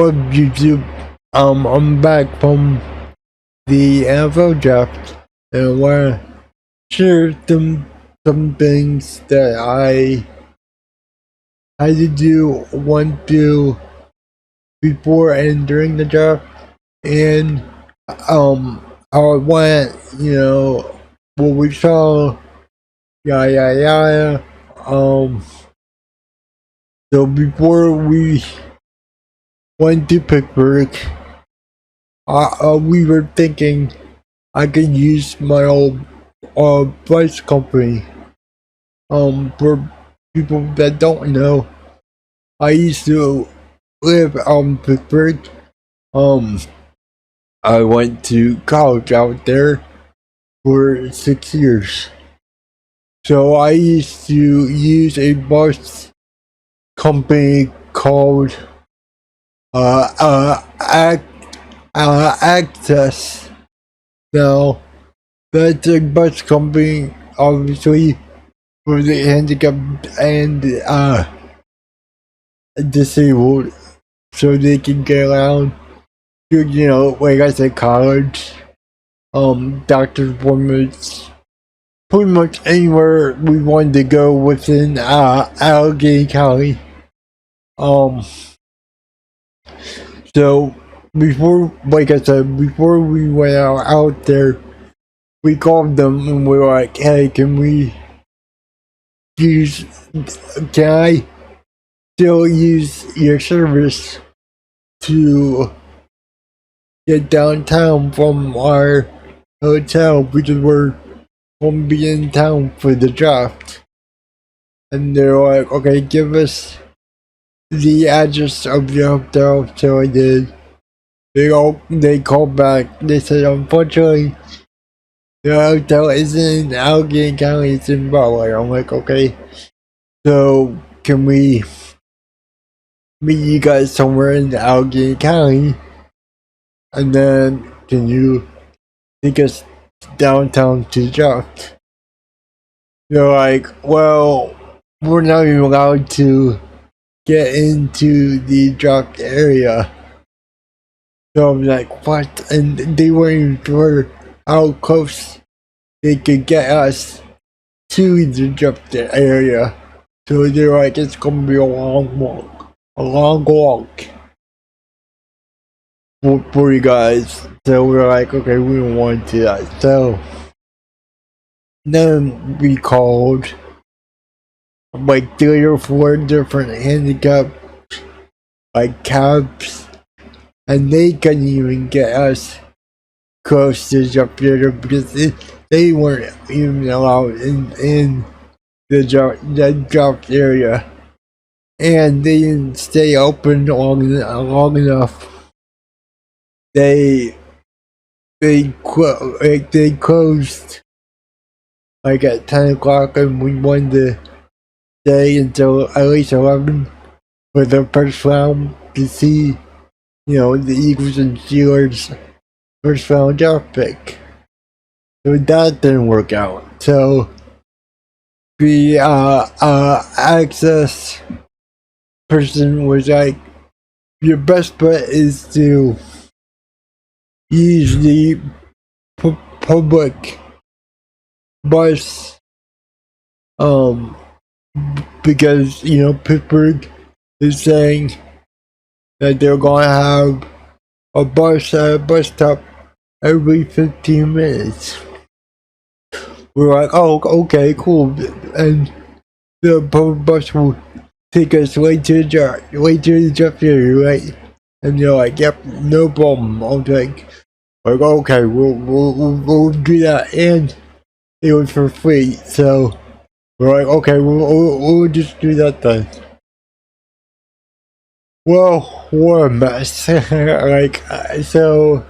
What YouTube? I'm back from the NFL draft, and I want to share some things that I had to do, want to before and during the draft, and how it went. What we saw, yada yada yada. So before we went to Pittsburgh, we were thinking I could use my old bus company. For people that don't know, I used to live out in Pittsburgh. I went to college out there for 6 years. So I used to use a bus company called Access. Now, that's a bus company, obviously, for the handicapped and disabled, so they can get around to, like I said, college, doctor's appointments, pretty much anywhere we wanted to go within Allegheny County. So before, like I said, before we went out there, we called them and we were like, "Hey, can I still use your service to get downtown from our hotel because we're going to be in town for the draft?" And they're like, "Okay, give us the address of your hotel." So I did. They called back. They said, "Unfortunately, the hotel isn't in Allegheny County, it's in Butler." I'm like, "Okay, so can we meet you guys somewhere in Allegheny County? And then can you take us downtown to the draft?" They're like, "Well, we're not even allowed to get into the draft area." So I'm like, "What?" And they weren't even sure how close they could get us to the draft area. So they're like, "It's gonna be a long walk. A long walk for you guys." So we're like, "Okay, we don't want to do that." So then we called like 3 or 4 different handicap like cabs, and they couldn't even get us close to the draft area because they weren't even allowed in the draft area, and they didn't stay open long enough. They closed like at 10 o'clock, and we wanted to stay until at least 11 for the first round to see, the Eagles and Steelers first round draft pick. So that didn't work out. So the access person was like, "Your best bet is to use the public bus, because Pittsburgh is saying that they're gonna have a bus at a bus stop every 15 minutes. We're like, "Oh, okay, cool." And the public bus will take us way to the draft area, right? And they're like, "Yep, no problem." I'm like, "Okay, we'll do that," and it was for free. So we're like, "Okay, we'll just do that then." Well, what a mess. So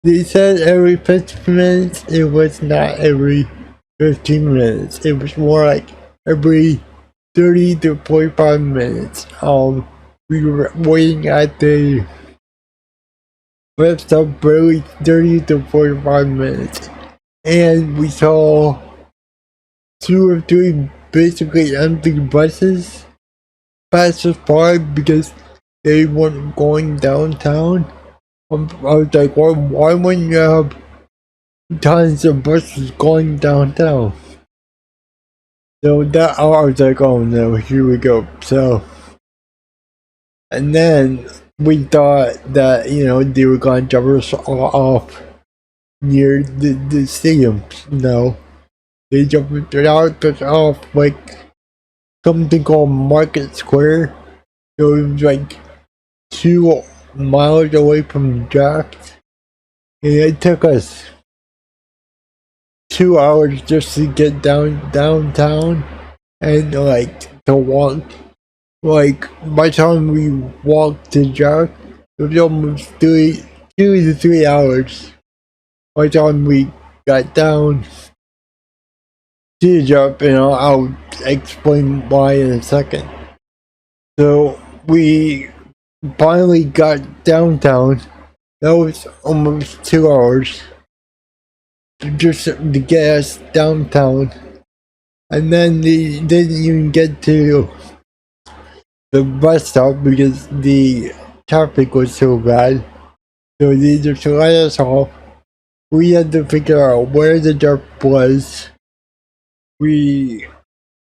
they said every 15 minutes. It was not every 15 minutes. It was more like every 30 to 45 minutes. We were waiting at the rest stop barely 30 to 45 minutes. And we saw 2 or 3 basically empty buses pass us by because they weren't going downtown. I was like, why wouldn't you have tons of buses going downtown? So that I was like, oh no, here we go. So, and then we thought that they were going to drop us off near the stadium. No, they dropped us off like something called Market Square. So it was like 2 miles away from the draft, and it took us 2 hours just to get downtown, and like to walk. Like by the time we walked to draft, it was almost 2 to 3 hours. By the time we got down to the draft, I'll explain why in a second. So we finally got downtown. That was almost 2 hours just to get us downtown, and then they didn't even get to the bus stop because the traffic was so bad. So they just let us off. We had to figure out where the drop was. We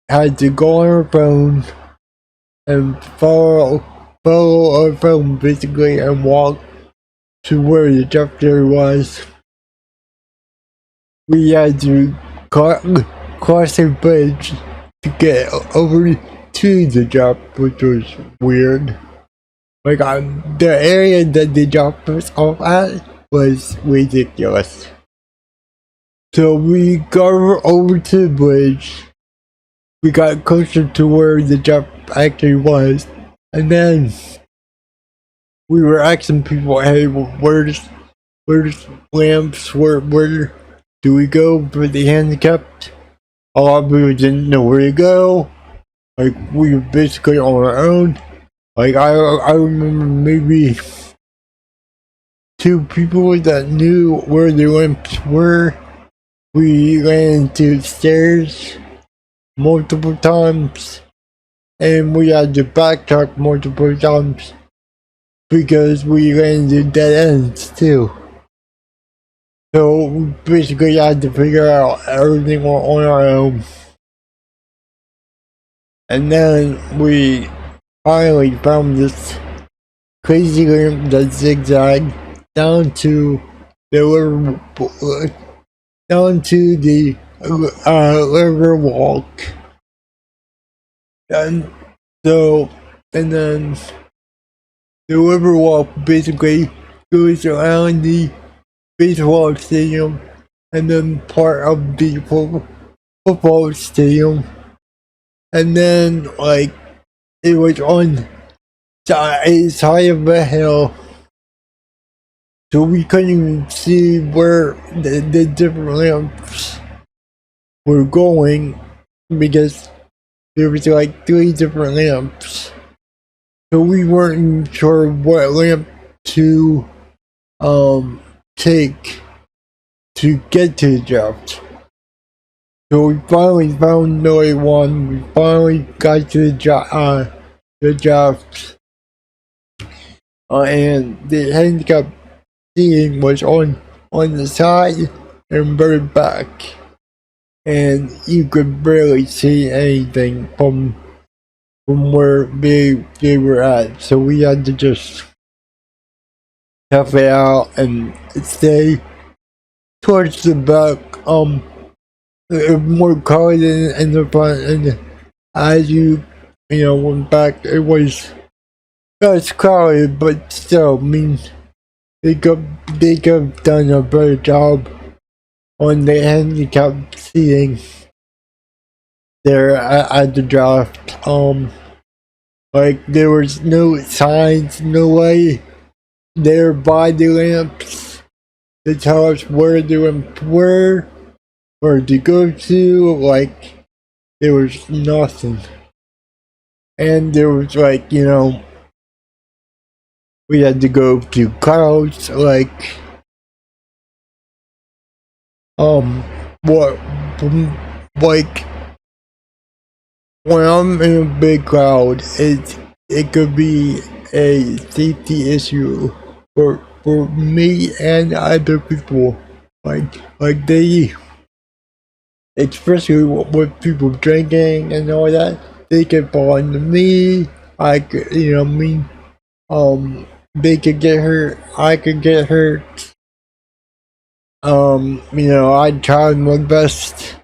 had to go on our phone and follow our phone basically and walk to where the doctor was. We had to cross a bridge to get over to the job, which was weird. Like the area that they dropped us off at was ridiculous. So we got over to the bridge. We got closer to where the job actually was, and then we were asking people, "Hey, where's lamps? Where do we go for the handicapped?" A lot of people didn't know where to go. Like we were basically on our own. Like I remember maybe 2 people that knew where the lamps were. We ran into stairs multiple times, and we had to backtrack multiple times because we ran into dead ends too. So we basically had to figure out everything on our own. And then we finally found this crazy ramp that zigzagged down to the river walk. And then the river walk basically goes around the baseball stadium and then part of the football stadium. And then like it was on a side of a hill, so we couldn't even see where the different lamps were going because there was like 3 different lamps. So we weren't sure what lamp to take to get to the draft. So we finally found the right one. We finally got to the draft. And the handicap seating was on the side and very back. And you could barely see anything from where they were at. So we had to just tough it out and stay towards the back. More crowded in the front, and as you went back, it was crowded, but still, I mean, they could have done a better job on the handicap seating there at the draft. Like there was no signs, no way there by the lamps to tell us where the lamps were or to go to. Like there was nothing, and there was like we had to go to crowds like what like when I'm in a big crowd, it could be a safety issue for me and other people. Like they, especially with people drinking and all that, they could fall into me. I could, me. They could get hurt. I could get hurt. I tried my best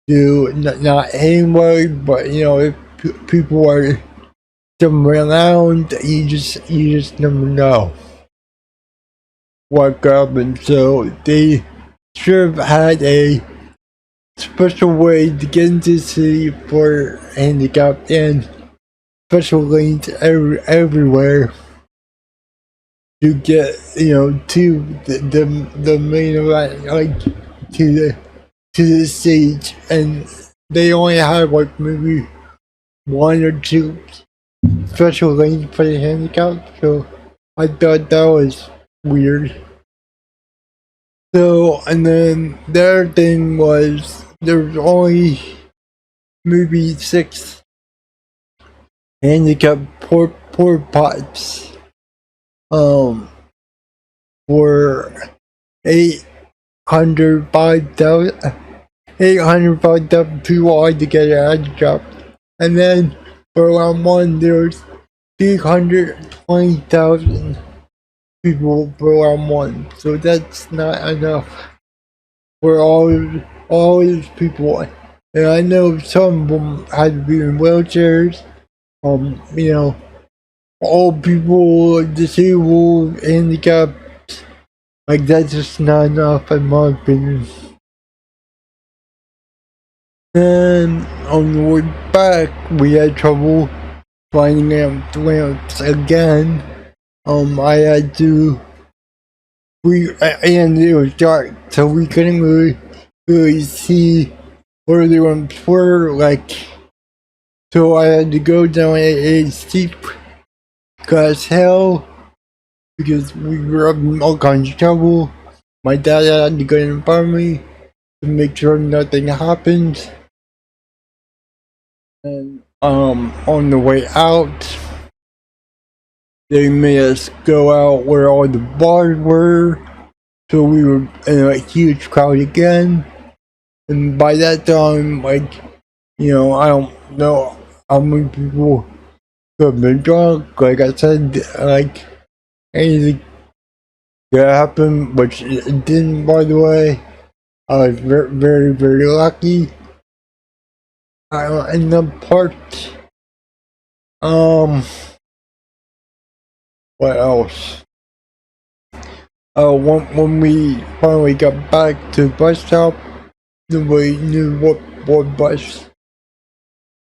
to not anybody, but if people are somewhere around, you just never know what happened. So they should have had a special way to get into the city for handicapped and special lanes everywhere to get to the main event, like to the stage, and they only had like maybe one or two special lanes for the handicap, so I thought that was weird. So, and then the other thing was there was only maybe 6 handicap port pots for 805,000 people all together at the job. And then for round one, there's 320,000 people for round one. So that's not enough for all these people. And I know some of them had to be in wheelchairs. Old people, disabled, handicapped. Like that's just not enough in my opinion. And on the way back, we had trouble finding lamps again. I had to. And it was dark, so we couldn't really see where the lamps were. So I had to go down a steep glass hill because we were having all kinds of trouble. My dad had to go in front of me to make sure nothing happened. And on the way out, they made us go out where all the bars were, so we were in a huge crowd again. And by that time, I don't know how many people could have been drunk. Like I said, anything could happen, which it didn't, by the way. I was very, very, very lucky. In the part, what else? When we finally got back to the bus stop, nobody knew what bus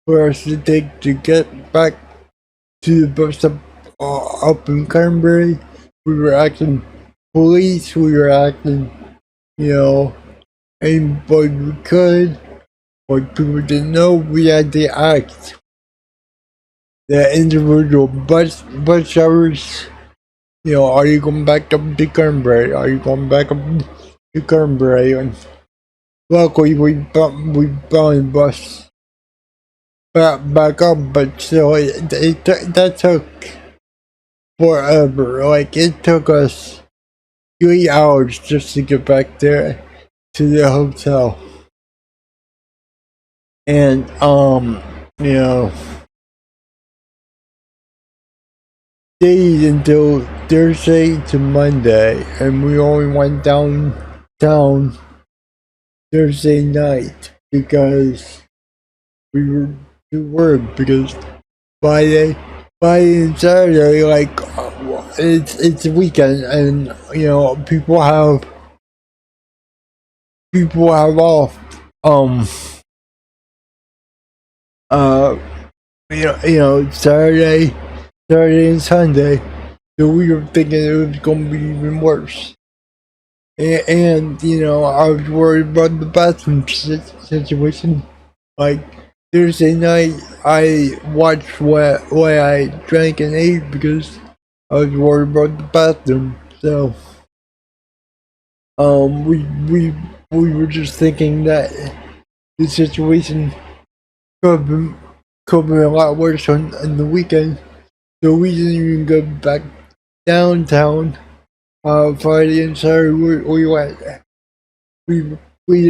for us to take to get back to the bus stop up in Cranberry. We were acting police, we were acting, anybody we could. What people didn't know, we had to act. The individual bus drivers, are you going back up to Cranberry? Are you going back up to Cranberry? And luckily, we found the bus back up, but still, that took forever. Like, it took us 3 hours just to get back there to the hotel. And, stayed until Thursday to Monday, and we only went downtown Thursday night because we were too worried. Because Friday and Saturday, it's a weekend, and people have off. Saturday and Sunday, so we were thinking it was gonna be even worse. And I was worried about the bathroom situation. Like Thursday night, I watched what I drank and ate because I was worried about the bathroom. So, we were just thinking that the situation could could be a lot worse on the weekend. So we didn't even go back downtown. Friday and Saturday we went. We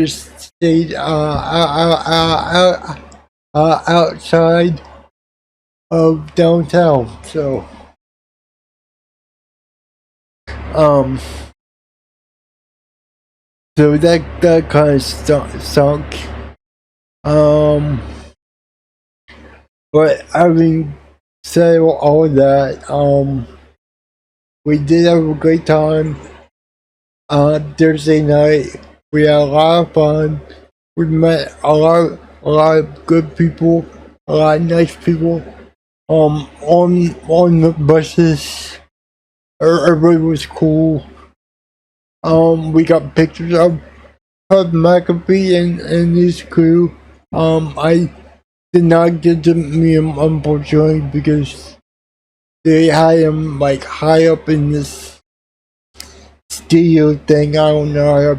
just stayed outside of downtown. So so that kind of stunk. But having said all of that, we did have a great time. Thursday night, we had a lot of fun. We met a lot of good people, a lot of nice people. On the buses, everybody was cool. We got pictures of McAfee and his crew. I did not get to meet him, unfortunately, because they had him like high up in this studio thing. I don't know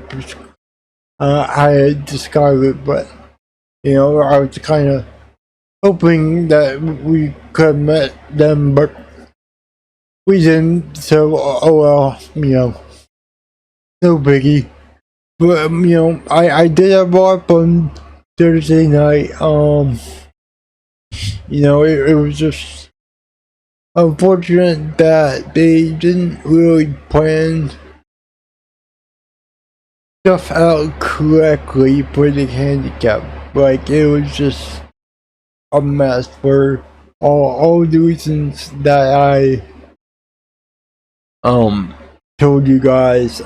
how to describe it, but you know, I was kind of hoping that we could have met them, but we didn't. So, oh well, you know, no biggie. But you know, I did have a lot of fun Thursday night. You know, it was just unfortunate that they didn't really plan stuff out correctly for the handicap. Like, it was just a mess for all the reasons that I told you guys.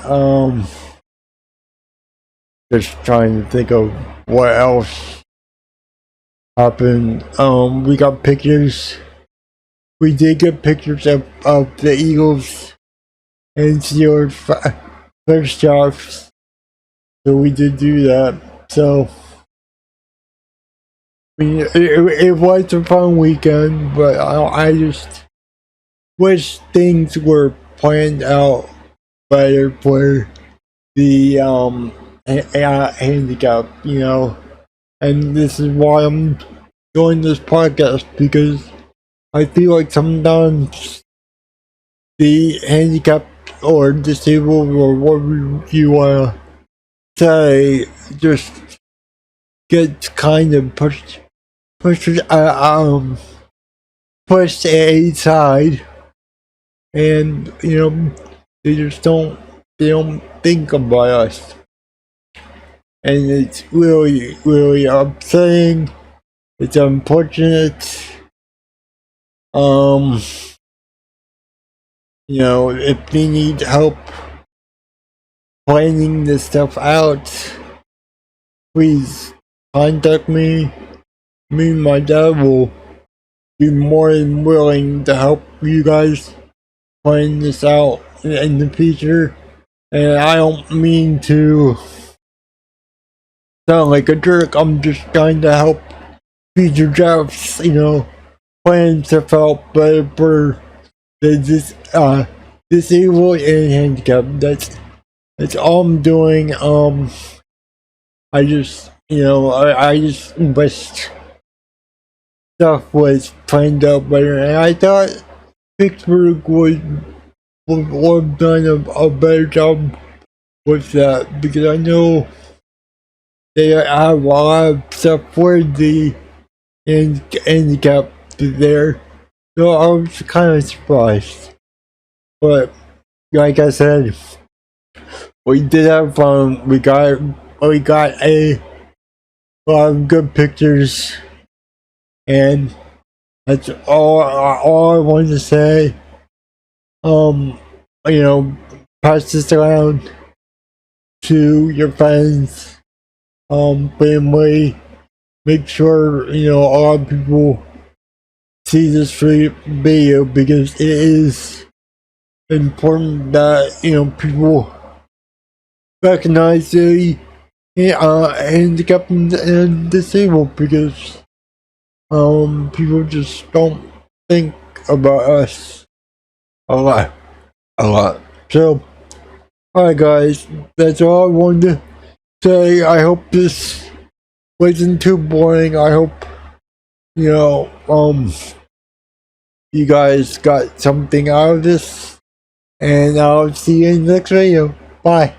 Just trying to think of what else happened. We got pictures. We did get pictures of the Eagles and Steelers first jobs. So we did do that. So I mean, it was a fun weekend, but I just wish things were planned out better for the handicap, you know. And this is why I'm doing this podcast, because I feel like sometimes the handicapped or disabled or whatever you want to say just gets kind of pushed aside, and you know, they just don't think about us, and it's really upsetting. It's unfortunate. You know, if they need help planning this stuff out, please contact me. Me and my dad will be more than willing to help you guys plan this out in the future. And I don't mean to sound like a jerk. I'm just trying to help future drafts, you know, plan stuff out better for this disabled and handicapped. That's all I'm doing. I just, you know, I just wish stuff was planned out better, and I thought Pittsburgh would have done a better job with that, because I know they have a lot of stuff for the handicap there. So I was kind of surprised. But like I said, we did have fun. We got a lot of good pictures, and that's all I wanted to say. You know, pass this around to your friends, family. Make sure, you know, a lot of people see this video, because it is important that, you know, people recognize the handicapped and disabled, because people just don't think about us a lot. So, alright guys, that's all I wanted to say. I hope this wasn't too boring. I hope you know, you guys got something out of this, and I'll see you in the next video. Bye.